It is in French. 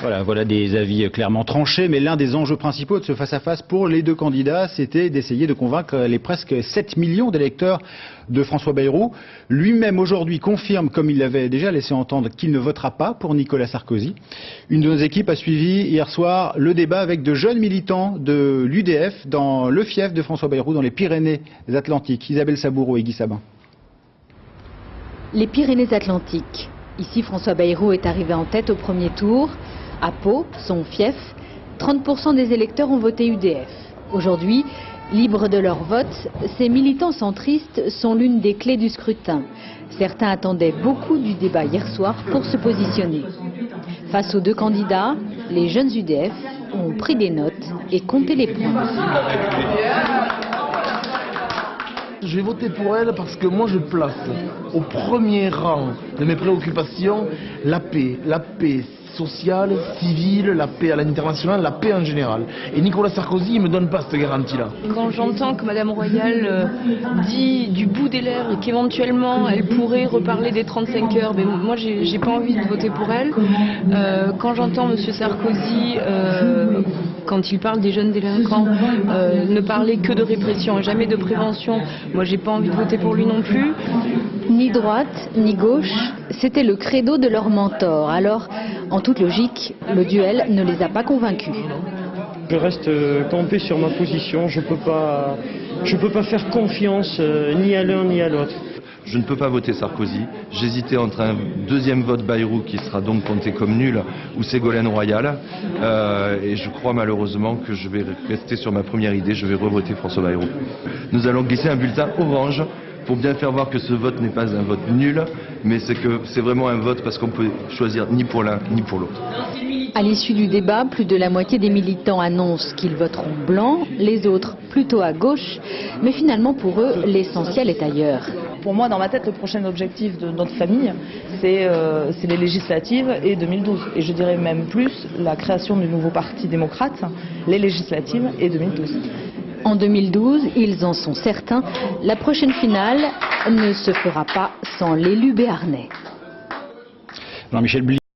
Voilà des avis clairement tranchés, mais l'un des enjeux principaux de ce face-à-face pour les deux candidats, c'était d'essayer de convaincre les presque 7 millions d'électeurs de François Bayrou. Lui-même aujourd'hui confirme, comme il l'avait déjà laissé entendre, qu'il ne votera pas pour Nicolas Sarkozy. Une de nos équipes a suivi hier soir le débat avec de jeunes militants de l'UDF dans le fief de François Bayrou, dans les Pyrénées-Atlantiques. Isabelle Saboureau et Guy Sabin. Les Pyrénées-Atlantiques. Ici, François Bayrou est arrivé en tête au premier tour. À Pau, son fief, 30% des électeurs ont voté UDF. Aujourd'hui, libres de leur vote, ces militants centristes sont l'une des clés du scrutin. Certains attendaient beaucoup du débat hier soir pour se positionner. Face aux deux candidats, les jeunes UDF ont pris des notes et compté les points. Je vais voter pour elle parce que moi je place au premier rang de mes préoccupations la paix sociale, civile, la paix à l'international, la paix en général. Et Nicolas Sarkozy ne me donne pas cette garantie-là. Quand j'entends que Madame Royal dit du bout des lèvres qu'éventuellement elle pourrait reparler des 35 heures, ben moi j'ai pas envie de voter pour elle. Quand j'entends Monsieur Sarkozy, quand il parle des jeunes délinquants, ne parler que de répression et jamais de prévention, moi j'ai pas envie de voter pour lui non plus. Ni droite, ni gauche, c'était le credo de leur mentor. Alors, en toute logique, le duel ne les a pas convaincus. Je reste campé sur ma position, je peux pas faire confiance ni à l'un ni à l'autre. Je ne peux pas voter Sarkozy. J'hésitais entre un deuxième vote Bayrou qui sera donc compté comme nul ou Ségolène Royal. Et je crois malheureusement que je vais rester sur ma première idée, je vais revoter François Bayrou. Nous allons glisser un bulletin orange pour bien faire voir que ce vote n'est pas un vote nul, mais c'est vraiment un vote parce qu'on peut choisir ni pour l'un ni pour l'autre. À l'issue du débat, plus de la moitié des militants annoncent qu'ils voteront blanc, les autres plutôt à gauche, mais finalement pour eux, l'essentiel est ailleurs. Pour moi, dans ma tête, le prochain objectif de notre famille, c'est les législatives et 2012. Et je dirais même plus la création du nouveau parti démocrate, les législatives et 2012. En 2012, ils en sont certains, la prochaine finale ne se fera pas sans l'élu béarnais. Jean-Michel